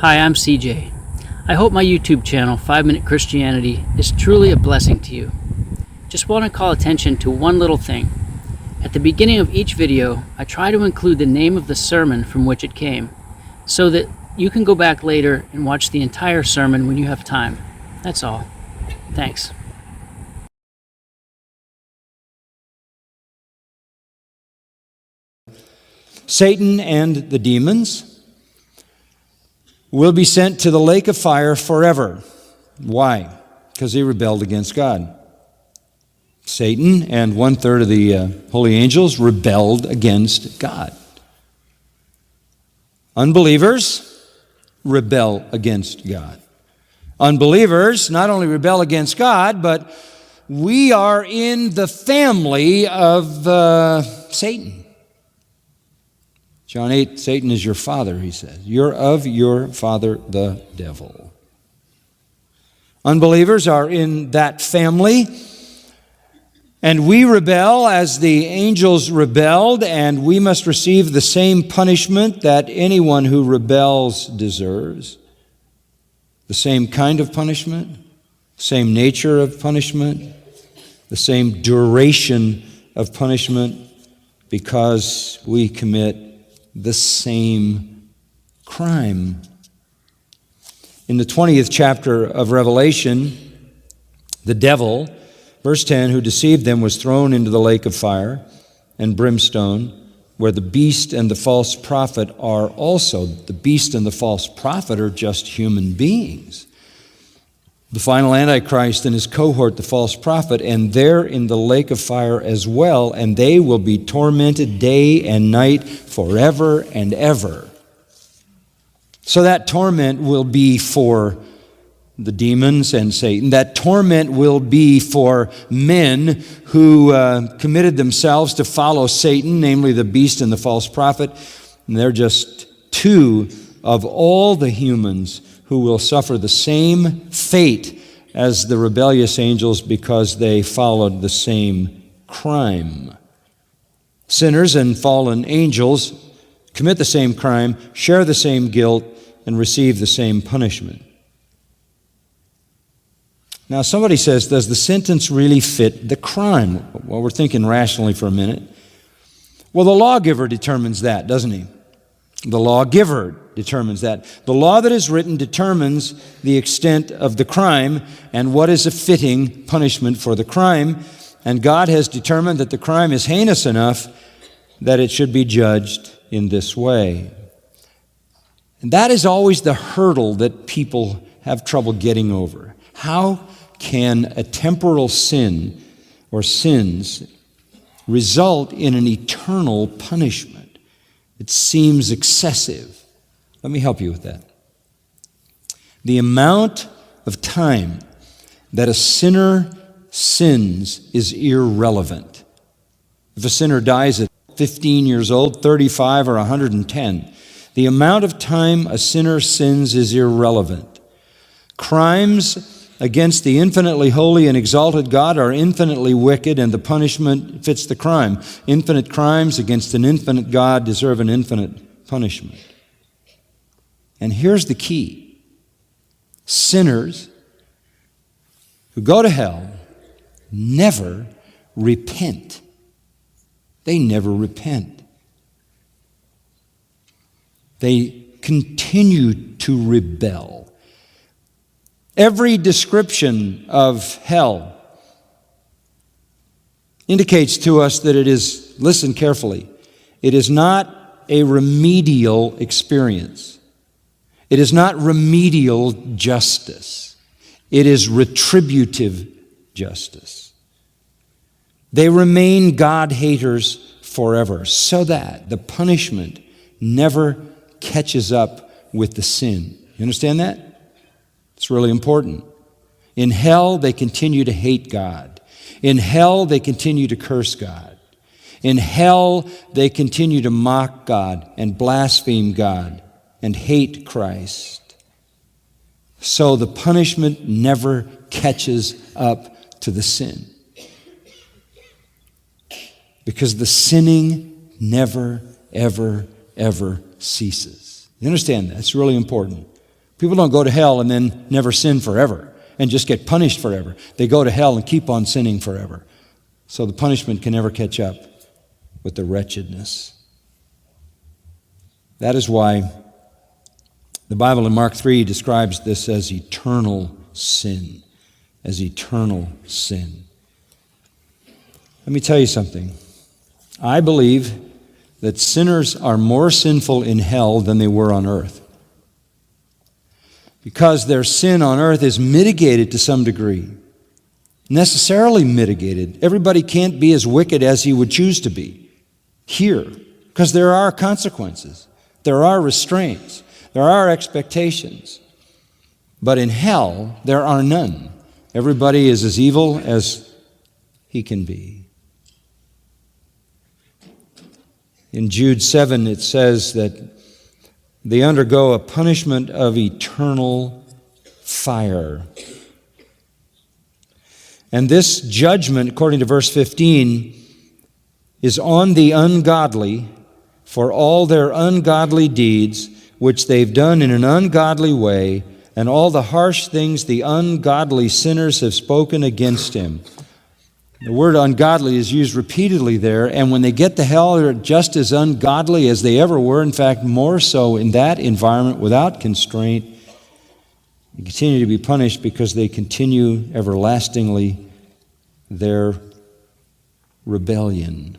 Hi, I'm CJ. I hope my YouTube channel, 5 Minute Christianity, is truly a blessing to you. Just want to call attention to one little thing. At the beginning of each video, I try to include the name of the sermon from which it came, so that you can go back later and watch the entire sermon when you have time. That's all. Thanks. Satan and the demons will be sent to the lake of fire forever. Why? Because they rebelled against God. Satan and 1/3 of the holy angels rebelled against God. Unbelievers rebel against God. Unbelievers not only rebel against God, but we are in the family of Satan. John 8, Satan is your father, he says. You're of your father, the devil. Unbelievers are in that family, and we rebel as the angels rebelled, and we must receive the same punishment that anyone who rebels deserves. The same kind of punishment, same nature of punishment, the same duration of punishment, because we commit the same crime. In the 20th chapter of Revelation, the devil, verse 10, who deceived them was thrown into the lake of fire and brimstone, where the beast and the false prophet are also. The beast and the false prophet are just human beings. The final Antichrist and his cohort, the false prophet, and they're in the lake of fire as well, and they will be tormented day and night forever and ever. So that torment will be for the demons and Satan. That torment will be for men who committed themselves to follow Satan, namely the beast and the false prophet. And they're just two of all the humans who will suffer the same fate as the rebellious angels because they followed the same crime. Sinners and fallen angels commit the same crime, share the same guilt, and receive the same punishment. Now, somebody says, does the sentence really fit the crime? Well, we're thinking rationally for a minute. Well, the lawgiver determines that, doesn't he? The lawgiver determines that. The law that is written determines the extent of the crime and what is a fitting punishment for the crime. And God has determined that the crime is heinous enough that it should be judged in this way. And that is always the hurdle that people have trouble getting over. How can a temporal sin or sins result in an eternal punishment? It seems excessive. Let me help you with that. The amount of time that a sinner sins is irrelevant. If a sinner dies at 15 years old, 35, or 110, the amount of time a sinner sins is irrelevant. Crimes against the infinitely holy and exalted God are infinitely wicked, and the punishment fits the crime. Infinite crimes against an infinite God deserve an infinite punishment. And here's the key. Sinners who go to hell never repent. They never repent. They continue to rebel. Every description of hell indicates to us that it is, listen carefully, it is not a remedial experience. It is not remedial justice. It is retributive justice. They remain God-haters forever, so that the punishment never catches up with the sin. You understand that? It's really important. In hell, they continue to hate God. In hell, they continue to curse God. In hell, they continue to mock God and blaspheme God and hate Christ. So the punishment never catches up to the sin. Because the sinning never, ever, ever ceases. You understand that? It's really important. People don't go to hell and then never sin forever and just get punished forever. They go to hell and keep on sinning forever. So the punishment can never catch up with the wretchedness. That is why the Bible in Mark 3 describes this as eternal sin. As eternal sin. Let me tell you something. I believe that sinners are more sinful in hell than they were on earth. Because their sin on earth is mitigated to some degree. Necessarily mitigated. Everybody can't be as wicked as he would choose to be here. Because there are consequences. There are restraints. There are expectations. But in hell, there are none. Everybody is as evil as he can be. In Jude 7, it says that they undergo a punishment of eternal fire. And this judgment, according to verse 15, is on the ungodly for all their ungodly deeds, which they've done in an ungodly way, and all the harsh things the ungodly sinners have spoken against him. The word ungodly is used repeatedly there, and when they get to hell, they're just as ungodly as they ever were. In fact, more so in that environment without constraint. They continue to be punished because they continue everlastingly their rebellion.